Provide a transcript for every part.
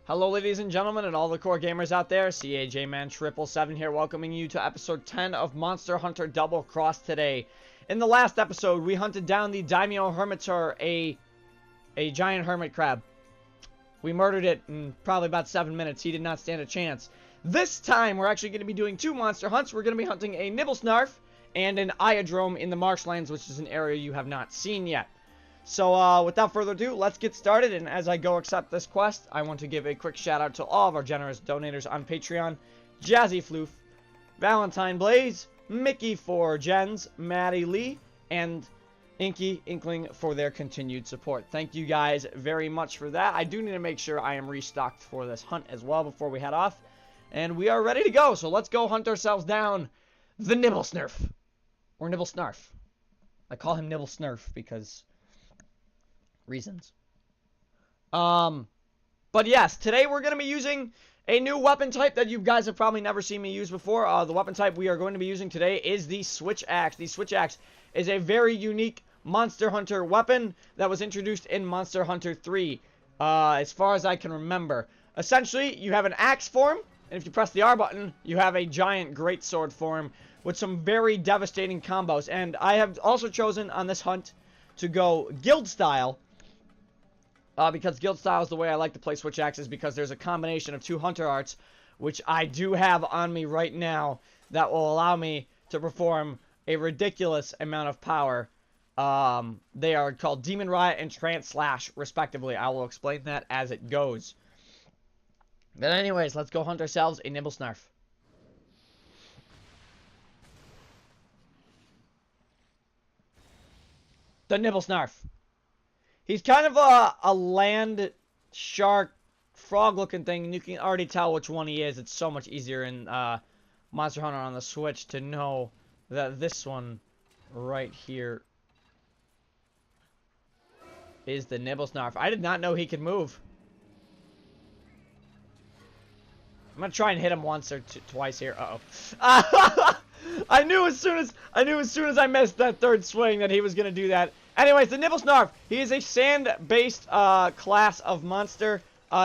Hello ladies and gentlemen and all the core gamers out there, CAJman777 here welcoming you to episode 10 of Monster Hunter Double Cross today. In the last episode, we hunted down the Daimyo Hermitor, a giant hermit crab. We murdered it in probably about 7 minutes. He did not stand a chance. This time, we're actually going to be doing two monster hunts. We're going to be hunting a Nibelsnarf and an Iodrome in the marshlands, which is an area you have not seen yet. So, without further ado, let's get started, and as I go accept this quest, I want to give a quick shout out to all of our generous donators on Patreon: Jazzy Floof, Valentine Blaze, MickeyPhorGens, MaddiLeigh, and Inky Inkling for their continued support. Thank you guys very much for that. I do need to make sure I am restocked for this hunt as well before we head off, and we are ready to go, so let's go hunt ourselves down the Nibelsnarf, or Nibelsnarf. I call him Nibelsnarf because reasons. But yes, today we're going to be using a new weapon type that you guys have probably never seen me use before. The weapon type we are going to be using today is the Switch Axe. The Switch Axe is a very unique Monster Hunter weapon that was introduced in Monster Hunter 3, as far as I can remember. Essentially, you have an axe form, and if you press the R button, you have a giant greatsword form with some very devastating combos. And I have also chosen on this hunt to go guild style, because guild style is the way I like to play Switch Axes, because there's a combination of two hunter arts, which I do have on me right now, that will allow me to perform a ridiculous amount of power. They are called Demon Riot and Trance Slash, respectively. I will explain that as it goes. But anyways, let's go hunt ourselves a Nibelsnarf. The Nibelsnarf. He's kind of a land shark frog looking thing, and you can already tell which one he is. It's so much easier in Monster Hunter on the Switch to know that this one right here is the Nibelsnarf. I did not know he could move. I'm gonna try and hit him once or twice here. Uh-oh. I knew as soon as I missed that third swing that he was gonna do that. Anyways, the Nibelsnarf, he is a sand-based class of monster.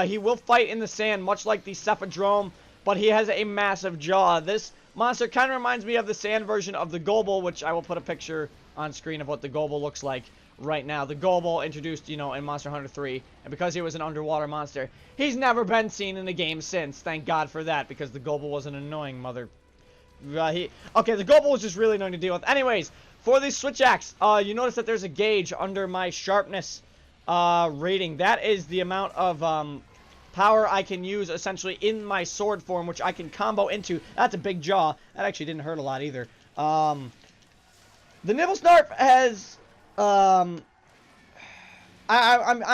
He will fight in the sand, much like the Cephadrome, but he has a massive jaw. This monster kind of reminds me of the sand version of the Gobel, which I will put a picture on screen of what the Gobel looks like right now. The Gobel introduced, in Monster Hunter 3, and because he was an underwater monster, he's never been seen in a game since. Thank God for that, because the Gobel was an annoying mother. Okay, the Gobel was just really annoying to deal with. Anyways, for the Switch Axe, you notice that there's a gauge under my sharpness rating. That is the amount of power I can use essentially in my sword form, which I can combo into. That's a big jaw. That actually didn't hurt a lot either. The Nibelsnarf has I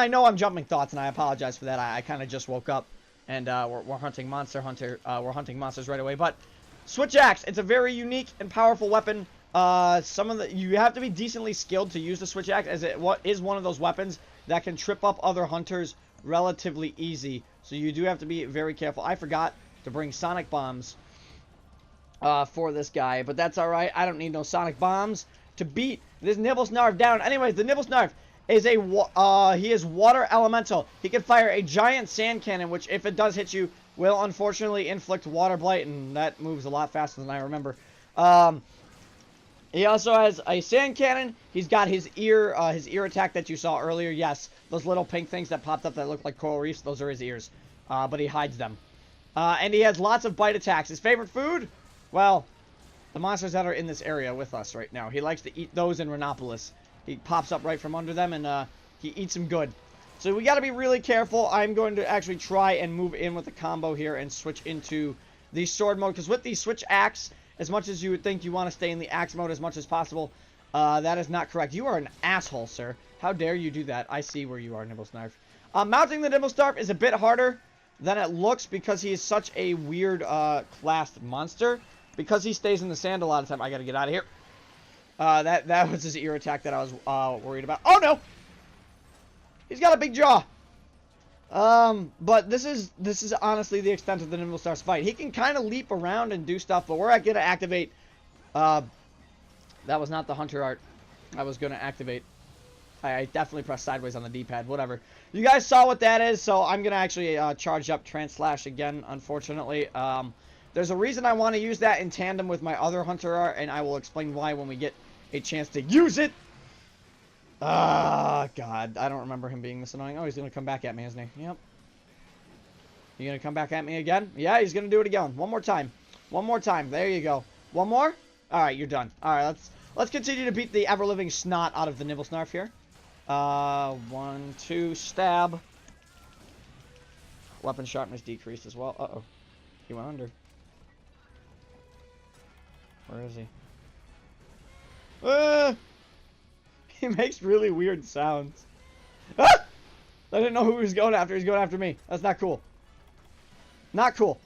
know I'm jumping thoughts, and I apologize for that. I kind of just woke up, and we're hunting Monster Hunter. We're hunting monsters right away. But Switch Axe, it's a very unique and powerful weapon. You have to be decently skilled to use the Switch Axe, as it is one of those weapons that can trip up other hunters relatively easy. So you do have to be very careful. I forgot to bring sonic bombs for this guy, but that's all right. I don't need no sonic bombs to beat this Nibelsnarf down. Anyways, the Nibelsnarf is he is water elemental. He can fire a giant sand cannon, which, if it does hit you, will unfortunately inflict water blight, and that moves a lot faster than I remember. He also has a sand cannon. He's got his ear attack that you saw earlier. Yes, those little pink things that popped up that look like coral reefs, those are his ears. But he hides them. And he has lots of bite attacks. His favorite food? Well, the monsters that are in this area with us right now. He likes to eat those in Renopolis. He pops up right from under them, and he eats them good. So we got to be really careful. I'm going to actually try and move in with the combo here and switch into the sword mode. Because with the Switch Axe, as much as you would think you want to stay in the axe mode as much as possible, that is not correct. You are an asshole, sir. How dare you do that? I see where you are, Nibelsnarf. Mounting the Nibelsnarf is a bit harder than it looks, because he is such a weird classed monster. Because he stays in the sand a lot of time. I got to get out of here. That was his ear attack that I was worried about. Oh, no! He's got a big jaw. But this is honestly the extent of the Nibelsnarf's fight. He can kind of leap around and do stuff, but we're going to activate. That was not the hunter art I was going to activate. I definitely pressed sideways on the D-pad. Whatever. You guys saw what that is, so I'm going to actually charge up Trans-Slash again, unfortunately. There's a reason I want to use that in tandem with my other Hunter art, and I will explain why when we get a chance to use it. Ah, God. I don't remember him being this annoying. Oh, he's going to come back at me, isn't he? Yep. You going to come back at me again? Yeah, he's going to do it again. One more time. One more time. There you go. One more? Alright, you're done. Alright, let's continue to beat the ever-living snot out of the Nibelsnarf here. 1, 2, stab. Weapon sharpness decreased as well. Uh-oh. He went under. Where is he? He makes really weird sounds. Ah! I didn't know who he was going after. He's going after me. That's not cool. Not cool.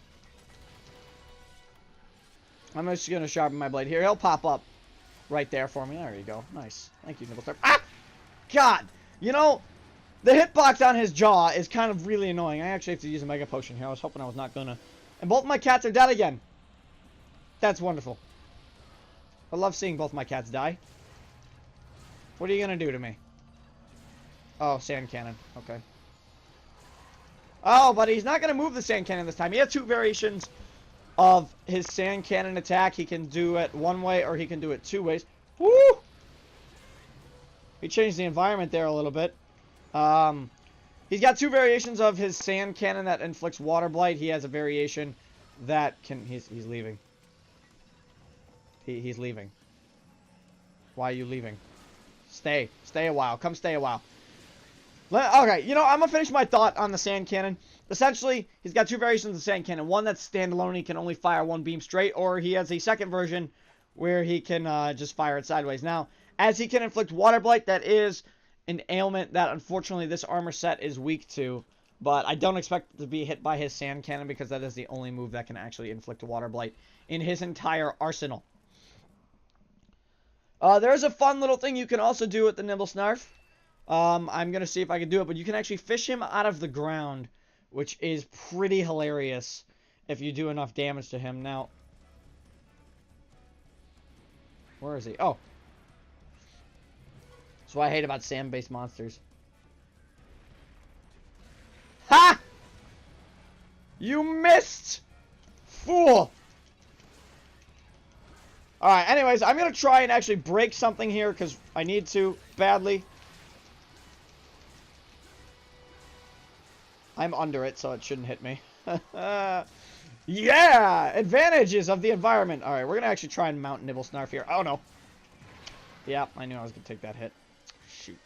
I'm just going to sharpen my blade here. He'll pop up right there for me. There you go. Nice. Thank you, Nibelsnarf. Ah! God! You know, the hitbox on his jaw is kind of really annoying. I actually have to use a Mega Potion here. I was hoping I was not going to. And both my cats are dead again. That's wonderful. I love seeing both my cats die. What are you going to do to me? Oh, sand cannon. Okay. Oh, but he's not going to move the sand cannon this time. He has two variations of his sand cannon attack. He can do it one way or he can do it two ways. Woo! He changed the environment there a little bit. He's got two variations of his sand cannon that inflicts water blight. He has a variation that can... He's leaving. He's leaving. Why are you leaving? Stay. Stay a while. Come stay a while. Okay, you know, I'm going to finish my thought on the sand cannon. Essentially, he's got two variations of the sand cannon. One that's standalone, he can only fire one beam straight, or he has a second version where he can just fire it sideways. Now, as he can inflict water blight, that is an ailment that unfortunately this armor set is weak to. But I don't expect to be hit by his sand cannon because that is the only move that can actually inflict a water blight in his entire arsenal. There's a fun little thing you can also do with the Nibelsnarf. I'm going to see if I can do it, but you can actually fish him out of the ground, which is pretty hilarious if you do enough damage to him. Now, where is he? Oh. That's what I hate about sand-based monsters. Ha! You missed! Fool! Alright, anyways, I'm going to try and actually break something here, because I need to, badly. I'm under it, so it shouldn't hit me. Yeah! Advantages of the environment. Alright, we're going to actually try and mount Nibelsnarf here. Oh, no. Yeah, I knew I was going to take that hit. Shoot.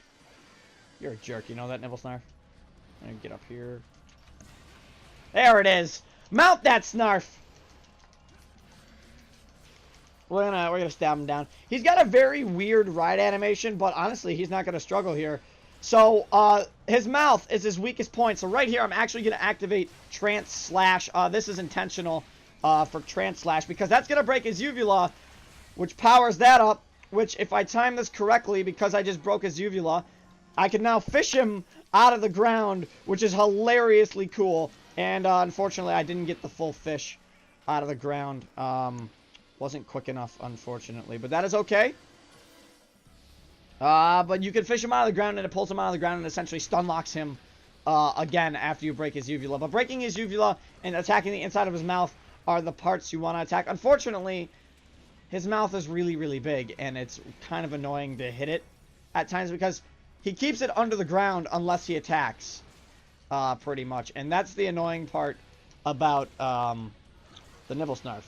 You're a jerk, you know that, Nibelsnarf? I'm going to get up here. There it is! Mount that Snarf! We're gonna stab him down. He's got a very weird ride animation, but honestly, he's not gonna struggle here. So, his mouth is his weakest point. So right here, I'm actually gonna activate Trans-Slash. This is intentional for Trans-Slash because that's gonna break his uvula, which powers that up. Which, if I time this correctly, because I just broke his uvula, I can now fish him out of the ground, which is hilariously cool. And unfortunately, I didn't get the full fish out of the ground. Wasn't quick enough, unfortunately. But that is okay. But you can fish him out of the ground, and it pulls him out of the ground and essentially stun locks him again after you break his uvula. But breaking his uvula and attacking the inside of his mouth are the parts you want to attack. Unfortunately, his mouth is really, really big, and it's kind of annoying to hit it at times because he keeps it under the ground unless he attacks, pretty much. And that's the annoying part about the Nibelsnarf.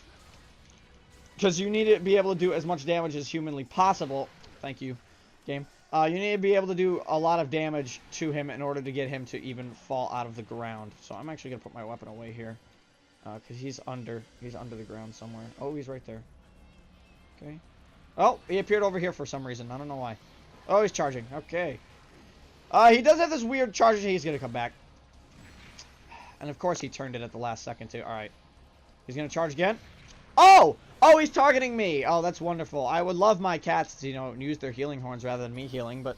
Because you need to be able to do as much damage as humanly possible. Thank you, game. You need to be able to do a lot of damage to him in order to get him to even fall out of the ground. So I'm actually going to put my weapon away here. Because he's under the ground somewhere. Oh, he's right there. Okay. Oh, he appeared over here for some reason. I don't know why. Oh, he's charging. Okay. He does have this weird charge. He's going to come back. And of course he turned it at the last second too. Alright. He's going to charge again. Oh! Oh, he's targeting me. Oh, that's wonderful. I would love my cats to, you know, use their healing horns rather than me healing. But,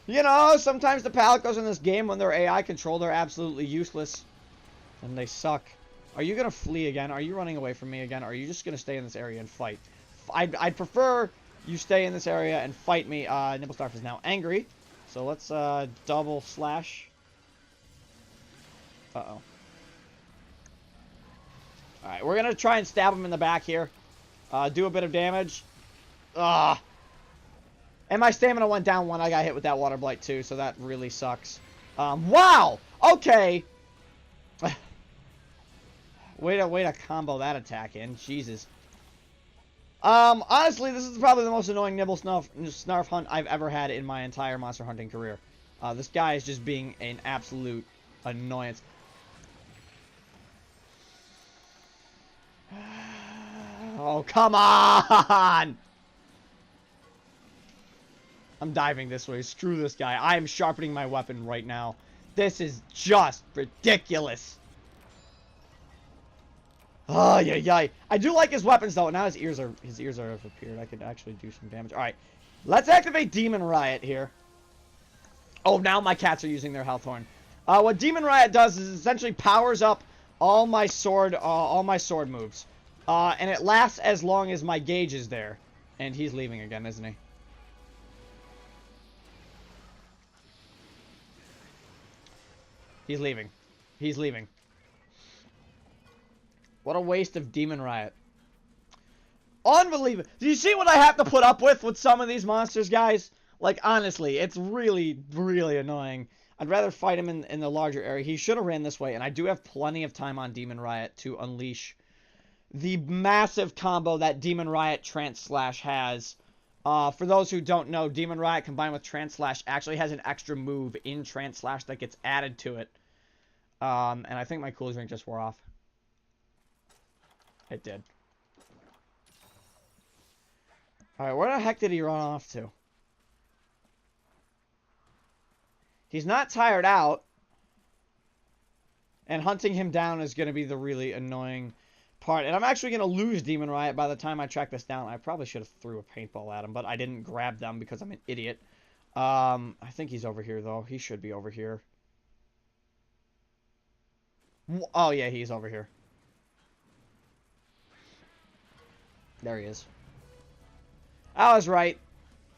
you know, sometimes the palicos in this game, when they're AI controlled, are absolutely useless. And they suck. Are you going to flee again? Are you running away from me again? Or are you just going to stay in this area and fight? I'd prefer you stay in this area and fight me. Nibelsnarf is now angry. So let's double slash. Uh-oh. Alright, we're going to try and stab him in the back here. Do a bit of damage. Ugh. And my stamina went down when I got hit with that water blight too, so that really sucks. Wow! Okay! way to combo that attack in. Jesus. Honestly, this is probably the most annoying Nibelsnarf hunt I've ever had in my entire monster hunting career. This guy is just being an absolute annoyance. Oh, come on! I'm diving this way. Screw this guy. I am sharpening my weapon right now. This is just ridiculous. Oh, yeah. I do like his weapons, though. Now his ears are appeared. I could actually do some damage. All right. Let's activate Demon Riot here. Oh, now my cats are using their health horn. What Demon Riot does is essentially powers up all my sword moves. And it lasts as long as my gauge is there. And he's leaving again, isn't he? He's leaving. He's leaving. What a waste of Demon Riot. Unbelievable. Do you see what I have to put up with some of these monsters, guys? Like, honestly, it's really, really annoying. I'd rather fight him in the larger area. He should have ran this way, and I do have plenty of time on Demon Riot to unleash the massive combo that Demon Riot Trance Slash has. For those who don't know, Demon Riot combined with Trance Slash actually has an extra move in Trance Slash that gets added to it. And I think my Cool Drink just wore off. It did. Alright, where the heck did he run off to? He's not tired out. And hunting him down is going to be the really annoying part. And I'm actually going to lose Demon Riot by the time I track this down. I probably should have threw a paintball at him, but I didn't grab them because I'm an idiot. I think he's over here, though. He should be over here. Oh, yeah, he's over here. There he is. I was right.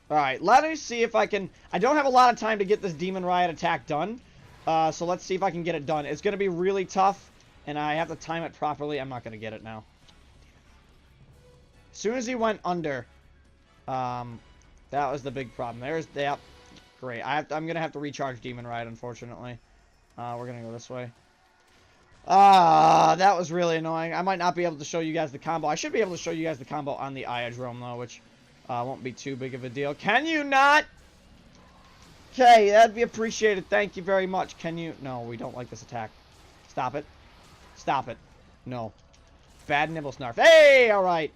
Alright, let me see if I can... I don't have a lot of time to get this Demon Riot attack done. So let's see if I can get it done. It's going to be really tough, and I have to time it properly. I'm not going to get it now. As soon as he went under, that was the big problem. There's... Yep. Great. I'm going to have to recharge Demon Riot, unfortunately. We're going to go this way. That was really annoying. I might not be able to show you guys the combo. I should be able to show you guys the combo on the Iodrome, though, which won't be too big of a deal. Can you not? Okay, that'd be appreciated. Thank you very much. Can you? No, we don't like this attack. Stop it. Stop it. No. Bad Nibelsnarf. Hey, all right.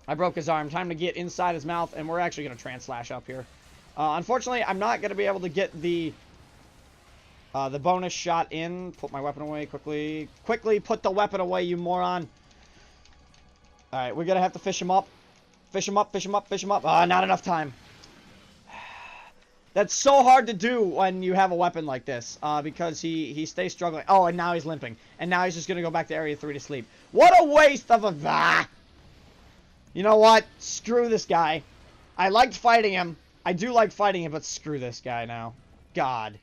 I broke his arm. Time to get inside his mouth, and we're actually going to Trance Slash up here. Unfortunately, I'm not going to be able to get the bonus shot in. Put my weapon away quickly. Quickly put the weapon away, you moron. Alright, we're going to have to fish him up. Fish him up, fish him up, fish him up. Not enough time. That's so hard to do when you have a weapon like this. Because he stays struggling. Oh, and now he's limping. And now he's just going to go back to Area 3 to sleep. What a waste of a... You know what? Screw this guy. I liked fighting him. I do like fighting him, but screw this guy now. God.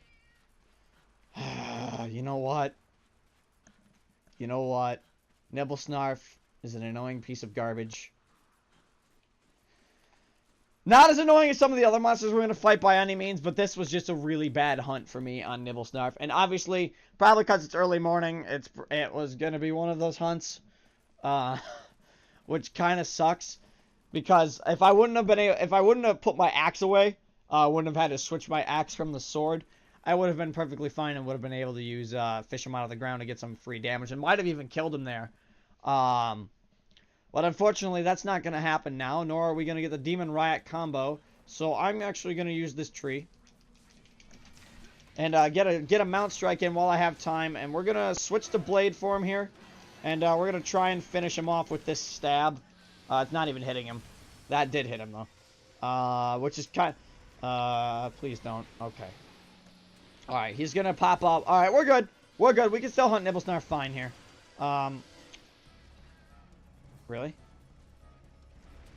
You know what? You know what? Nibelsnarf is an annoying piece of garbage. Not as annoying as some of the other monsters we're going to fight by any means, but this was just a really bad hunt for me on Nibelsnarf. And obviously, probably because it's early morning, it was going to be one of those hunts. Which kind of sucks. Because if I wouldn't have put my axe away, I wouldn't have had to switch my axe from the sword, I would have been perfectly fine and would have been able to use fish him out of the ground to get some free damage. And might have even killed him there. But unfortunately, that's not going to happen now. Nor are we going to get the Demon Riot combo. So I'm actually going to use this tree. And get a mount strike in while I have time. And we're going to switch to blade for him here. And we're going to try and finish him off with this stab. It's not even hitting him. That did hit him, though. Which is kind of... please don't. Okay. Alright, he's going to pop up. Alright, we're good. We're good. We can still hunt Nibelsnarf fine here. Really?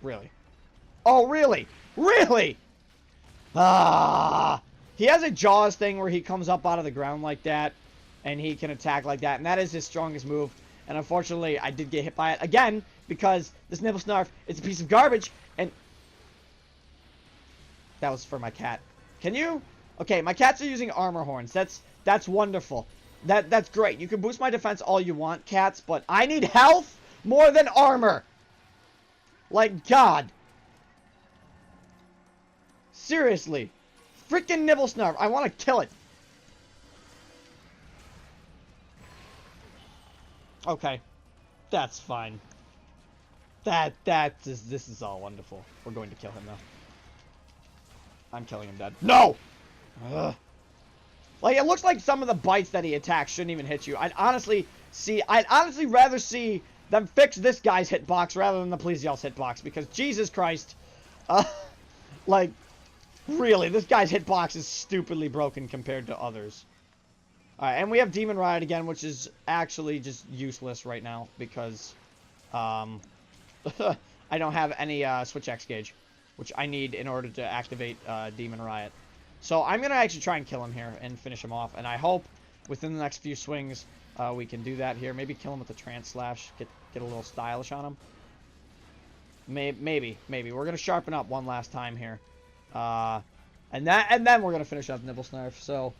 Really? Oh, really? Really? Ah! He has a Jaws thing where he comes up out of the ground like that, and he can attack like that, and that is his strongest move. And unfortunately, I did get hit by it again, because this Nibelsnarf is a piece of garbage, and... That was for my cat. Can you... Okay, my cats are using armor horns. That's wonderful. That's great. You can boost my defense all you want, cats, but I need health more than armor. Like, God. Seriously. Freaking Nibelsnarf. I want to kill it. Okay. That's fine. This is all wonderful. We're going to kill him, though. I'm killing him dead. No! Ugh. Like, it looks like some of the bites that he attacks shouldn't even hit you. I'd honestly rather see them fix this guy's hitbox rather than the Plesio's hitbox, because Jesus Christ, like, really, this guy's hitbox is stupidly broken compared to others. Alright, and we have Demon Riot again, which is actually just useless right now, because, I don't have any, Switch X gauge, which I need in order to activate, Demon Riot. So I'm going to actually try and kill him here and finish him off. And I hope within the next few swings we can do that here. Maybe kill him with the Trance Slash. Get a little stylish on him. Maybe. We're going to sharpen up one last time here. And then we're going to finish off Nibelsnarf. So...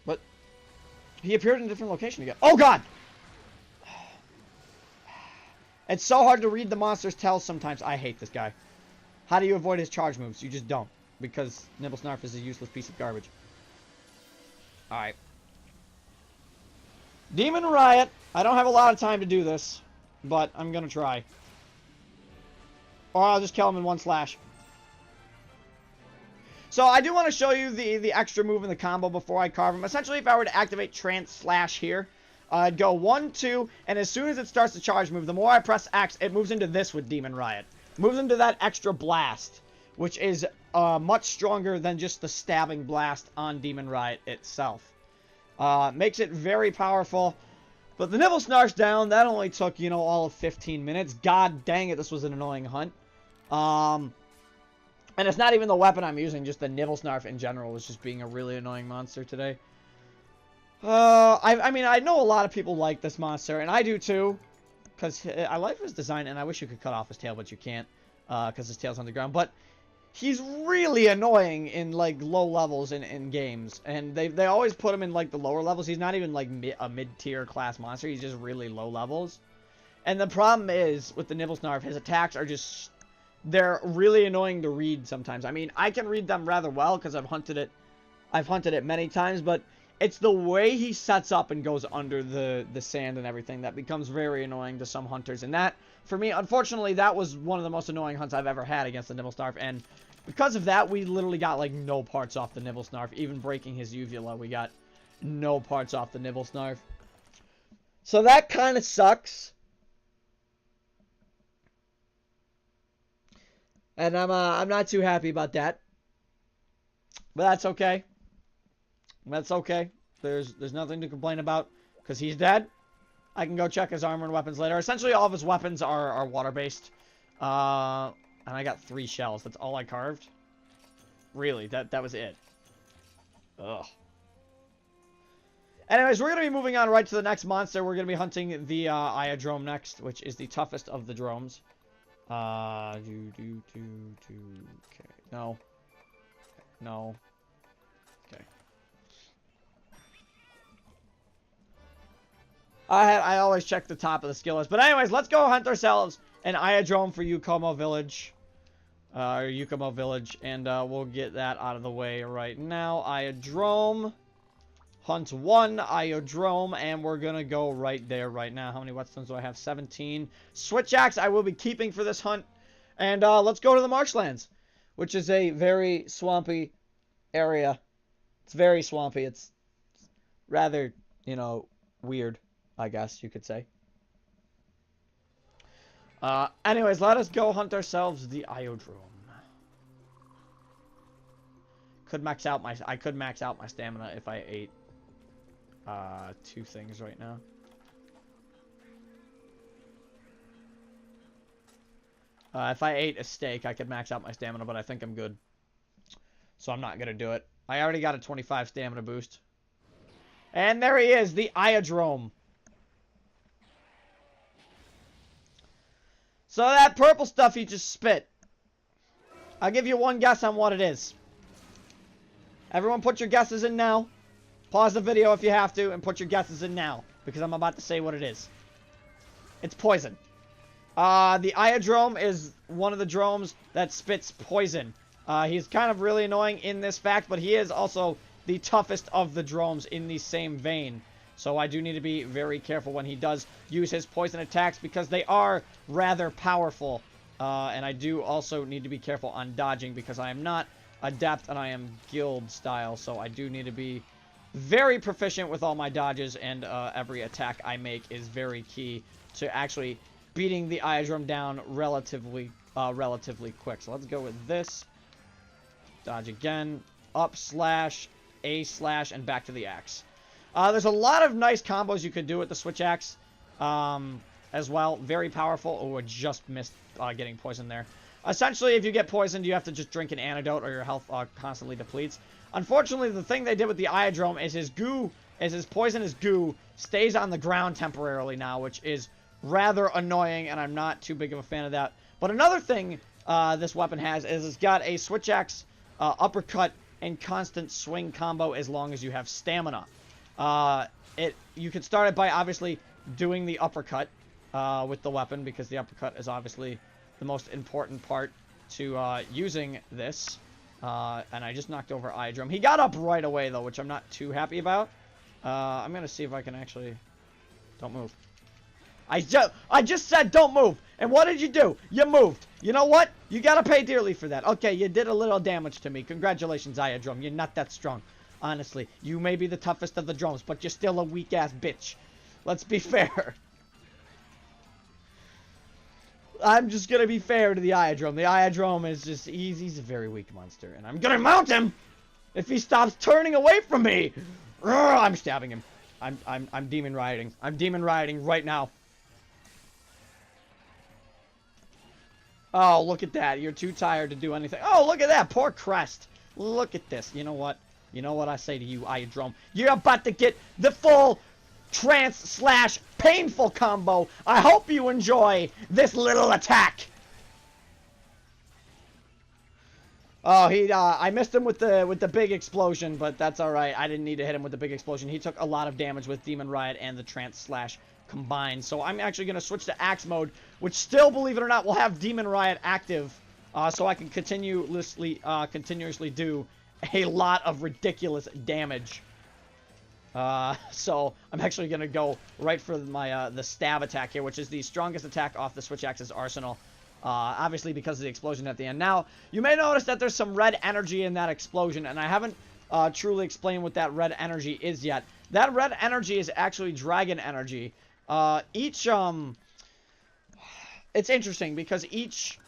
But... He appeared in a different location again. Oh, God! It's so hard to read the monster's tells sometimes. I hate this guy. How do you avoid his charge moves? You just don't. Because Nibelsnarf is a useless piece of garbage. Alright. Demon Riot. I don't have a lot of time to do this. But I'm going to try. Or I'll just kill him in one slash. So I do want to show you the extra move in the combo before I carve him. Essentially, if I were to activate Trance Slash here... I'd go 1, 2, and as soon as it starts to charge move, the more I press X, it moves into this with Demon Riot. Moves into that extra blast, which is much stronger than just the stabbing blast on Demon Riot itself. Makes it very powerful. But the Nibelsnarf's down. That only took, you know, all of 15 minutes. God dang it, this was an annoying hunt. And it's not even the weapon I'm using, just the Nibelsnarf in general was just being a really annoying monster today. I mean, I know a lot of people like this monster, and I do too, because I like his design, and I wish you could cut off his tail, but you can't, because his tail's on the ground, but he's really annoying in, like, low levels in games, and they always put him in, like, the lower levels. He's not even, like, a mid-tier class monster, he's just really low levels, and the problem is, with the Nibelsnarf, his attacks are just, they're really annoying to read sometimes. I mean, I can read them rather well, because I've hunted it many times, but it's the way he sets up and goes under the sand and everything that becomes very annoying to some hunters. And that, for me, unfortunately, that was one of the most annoying hunts I've ever had against the Nibelsnarf. And because of that, we literally got, like, no parts off the Nibelsnarf. Even breaking his uvula, we got no parts off the Nibelsnarf. So that kind of sucks. And I'm not too happy about that. But that's okay. That's okay. There's nothing to complain about because he's dead. I can go check his armor and weapons later. Essentially, all of his weapons are water-based. And I got 3 shells. That's all I carved. Really, that was it. Ugh. Anyways, we're going to be moving on right to the next monster. We're going to be hunting the Iodrome next, which is the toughest of the dromes. Okay. No. No. Okay. I always check the top of the skill list. But anyways, let's go hunt ourselves an Iodrome for Yukomo Village. Yukomo Village. And we'll get that out of the way right now. Iodrome. Hunt 1 Iodrome. And we're going to go right there right now. How many whetstones do I have? 17. Switch axe I will be keeping for this hunt. And let's go to the marshlands. Which is a very swampy area. It's very swampy. It's rather, you know, weird, I guess you could say. Anyways, let us go hunt ourselves the Iodrome. I could max out my stamina if I ate 2 things right now. If I ate a steak, I could max out my stamina, but I think I'm good. So I'm not going to do it. I already got a 25 stamina boost. And there he is, the Iodrome. So that purple stuff he just spit. I'll give you one guess on what it is. Everyone put your guesses in now. Pause the video if you have to and put your guesses in now. Because I'm about to say what it is. It's poison. The Iodrome is one of the dromes that spits poison. He's kind of really annoying in this fact, but he is also the toughest of the dromes in the same vein. So I do need to be very careful when he does use his poison attacks because they are rather powerful. And I do also need to be careful on dodging because I am not adept and I am guild style. So I do need to be very proficient with all my dodges, and every attack I make is very key to actually beating the Iodrome down relatively quick. So let's go with this. Dodge again. Up slash, A slash, and back to the axe. There's a lot of nice combos you could do with the switch axe as well. Very powerful. Oh, I just missed getting poisoned there. Essentially, if you get poisoned, you have to just drink an antidote or your health constantly depletes. Unfortunately, the thing they did with the Iodrome is his goo, his poisonous goo stays on the ground temporarily now, which is rather annoying, and I'm not too big of a fan of that. But another thing this weapon has is it's got a switch axe, uppercut, and constant swing combo as long as you have stamina. You can start it by obviously doing the uppercut with the weapon, because the uppercut is obviously the most important part to using this. And I just knocked over Iodrome. He got up right away, though, which I'm not too happy about. I'm going to see if I can actually... Don't move. I just said don't move. And what did you do? You moved. You know what? You got to pay dearly for that. Okay, you did a little damage to me. Congratulations, Iodrome. You're not that strong. Honestly, you may be the toughest of the drones, but you're still a weak-ass bitch. Let's be fair. I'm just going to be fair to the Iodrome. The Iodrome is just... He's a very weak monster. And I'm going to mount him if he stops turning away from me. I'm stabbing him. I'm demon riding. I'm demon riding right now. Oh, look at that. You're too tired to do anything. Oh, look at that. Poor Crest. Look at this. You know what? You know what I say to you, Iodrome? You're about to get the full trance slash painful combo. I hope you enjoy this little attack. Oh, I missed him with the big explosion, but that's all right. I didn't need to hit him with the big explosion. He took a lot of damage with Demon Riot and the trance slash combined. So I'm actually going to switch to axe mode, which still, believe it or not, will have Demon Riot active, so I can continuously do a lot of ridiculous damage. So I'm actually going to go right for my the stab attack here, which is the strongest attack off the switch axe's arsenal. Obviously because of the explosion at the end. Now, you may notice that there's some red energy in that explosion, and I haven't truly explained what that red energy is yet. That red energy is actually dragon energy. It's interesting because each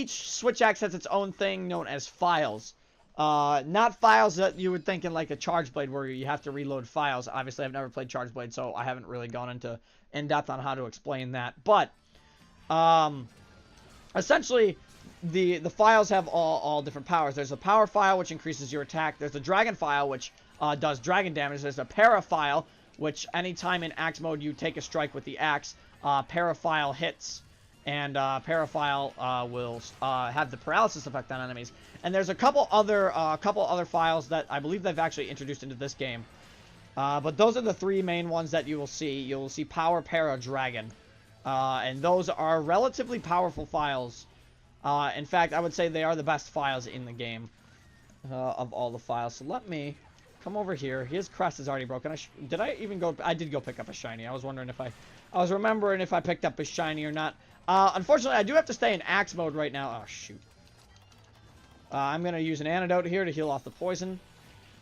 switch axe has its own thing known as files. Not files that you would think in like a Charge Blade where you have to reload files. Obviously, I've never played Charge Blade, so I haven't really gone into in-depth on how to explain that. But essentially, the files have all different powers. There's a power file, which increases your attack. There's a dragon file, which does dragon damage. There's a para file, which anytime in axe mode you take a strike with the axe, para file hits. And Parafile will have the paralysis effect on enemies. And there's a couple other files that I believe they've actually introduced into this game. But those are the three main ones that you will see. You'll see Power, Para, Dragon. And those are relatively powerful files. In fact, I would say they are the best files in the game of all the files. So let me come over here. His crest is already broken. Did I even go? I did go pick up a shiny. I was wondering if I was remembering if I picked up a shiny or not. Unfortunately, I do have to stay in axe mode right now. Oh, shoot. I'm going to use an antidote here to heal off the poison.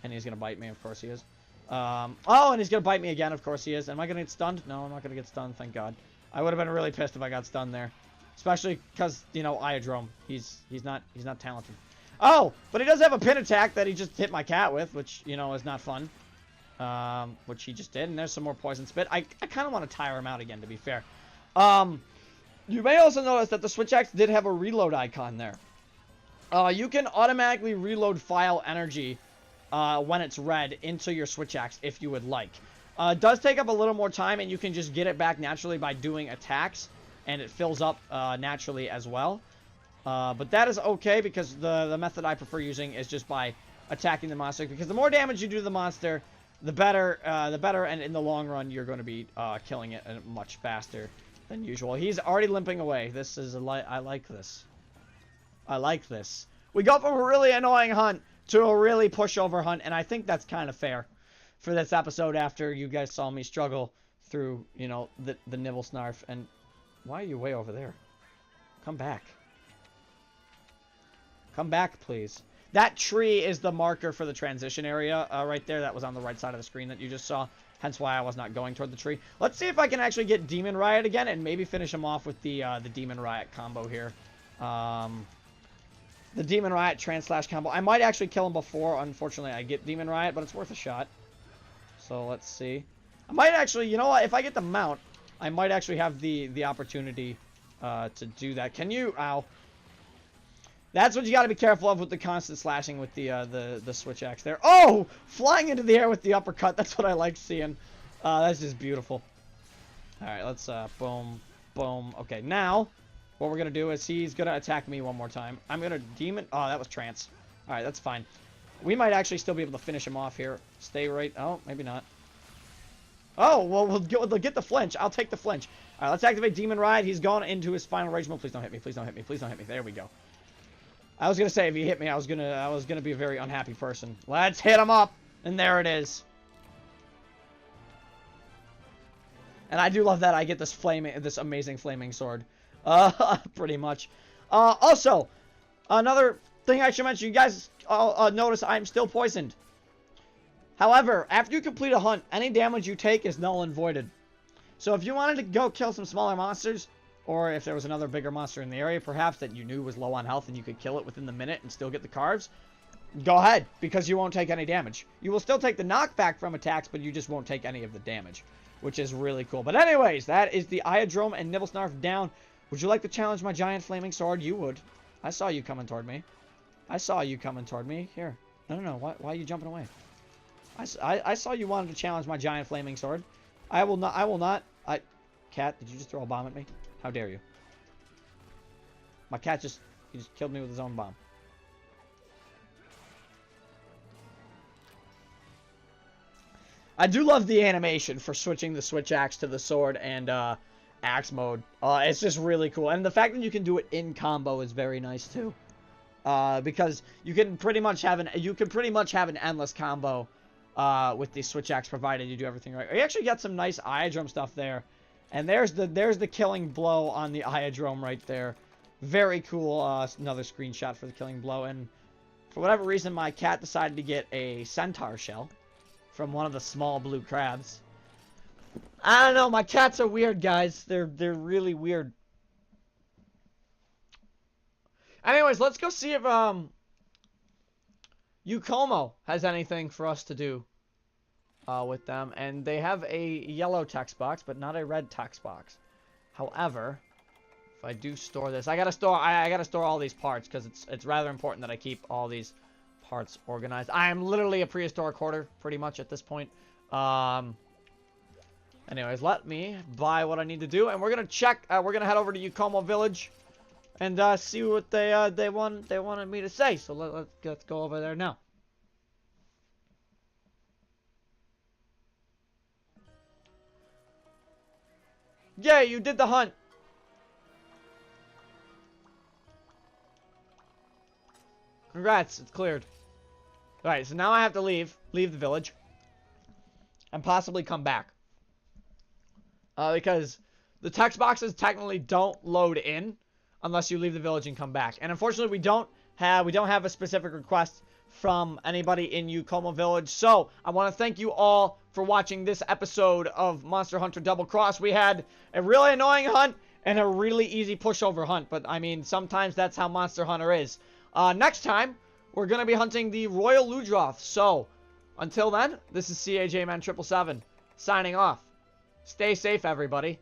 And he's going to bite me. Of course he is. Oh, and he's going to bite me again. Of course he is. Am I going to get stunned? No, I'm not going to get stunned. Thank God. I would have been really pissed if I got stunned there. Especially because, you know, Iodrome. He's not talented. Oh, but he does have a pin attack that he just hit my cat with, which, you know, is not fun. Which he just did. And there's some more poison spit. I kind of want to tire him out again, to be fair. You may also notice that the Switch Axe did have a reload icon there. You can automatically reload file energy when it's red into your Switch Axe if you would like. It does take up a little more time, and you can just get it back naturally by doing attacks, and it fills up naturally as well. But that is okay, because the method I prefer using is just by attacking the monster, because the more damage you do to the monster, the better, and in the long run, you're going to be killing it much faster than usual. He's already limping away. This is I like this. I like this. We go from a really annoying hunt to a really pushover hunt, and I think that's kind of fair for this episode after you guys saw me struggle through, you know, the Nibelsnarf. And why are you way over there? Come back. Come back, please. That tree is the marker for the transition area right there. That was on the right side of the screen that you just saw. Hence why I was not going toward the tree. Let's see if I can actually get Demon Riot again and maybe finish him off with the Demon Riot combo here. The Demon Riot Trans/Slash combo. I might actually kill him before, unfortunately, I get Demon Riot, but it's worth a shot. So let's see. I might actually, you know what? If I get the mount, I might actually have the opportunity to do that. Can you? Ow. That's what you got to be careful of with the constant slashing with the Switch Axe there. Oh! Flying into the air with the uppercut. That's what I like seeing. That's just beautiful. Alright, let's boom, boom. Okay, now what we're going to do is he's going to attack me one more time. I'm going to demon... Oh, that was trance. Alright, that's fine. We might actually still be able to finish him off here. Stay right... Oh, maybe not. Oh, well, we'll get the flinch. I'll take the flinch. Alright, let's activate Demon Riot. He's gone into his final rage mode. Please don't hit me. Please don't hit me. Please don't hit me. There we go. I was gonna say if he hit me, I was gonna be a very unhappy person. Let's hit him up, and there it is. And I do love that I get this amazing flaming sword, pretty much. Also, another thing I should mention: you guys notice I'm still poisoned. However, after you complete a hunt, any damage you take is null and voided. So if you wanted to go kill some smaller monsters, or if there was another bigger monster in the area, perhaps, that you knew was low on health and you could kill it within the minute and still get the carves, go ahead, because you won't take any damage. You will still take the knockback from attacks, but you just won't take any of the damage, which is really cool. But anyways, that is the Iodrome and Nibelsnarf down. Would you like to challenge my giant flaming sword? You would. I saw you coming toward me. I saw you coming toward me. Here. No. Why are you jumping away? I saw you wanted to challenge my giant flaming sword. I will not. Cat, did you just throw a bomb at me? How dare you? My cat he just killed me with his own bomb. I do love the animation for switching the Switch Axe to the sword and axe mode. It's just really cool. And the fact that you can do it in combo is very nice too. Because you can pretty much have an endless combo with the Switch Axe, provided you do everything right. You actually got some nice Iodrome stuff there. And there's the killing blow on the Iodrome right there. Very cool. Another screenshot for the killing blow. And for whatever reason, my cat decided to get a centaur shell from one of the small blue crabs. I don't know. My cats are weird, guys. They're really weird. Anyways, let's go see if Yukomo has anything for us to do. With them, and they have a yellow text box, but not a red text box. However, if I do store this, I gotta store all these parts, because it's rather important that I keep all these parts organized. I am literally a prehistoric hoarder, pretty much at this point. Anyways, let me buy what I need to do, and we're gonna check. We're gonna head over to Yukomo Village, and see what they wanted me to say. So let's go over there now. Yay, you did the hunt. Congrats, it's cleared. Alright, so now I have to leave the village. And possibly come back. Because the text boxes technically don't load in unless you leave the village and come back. And unfortunately, we don't have a specific request from anybody in Yukomo Village. So, I want to thank you all for watching this episode of Monster Hunter Double Cross. We had a really annoying hunt and a really easy pushover hunt. But, I mean, sometimes that's how Monster Hunter is. Next time, we're going to be hunting the Royal Ludroth. So, until then, this is CAJ Man 777 signing off. Stay safe, everybody.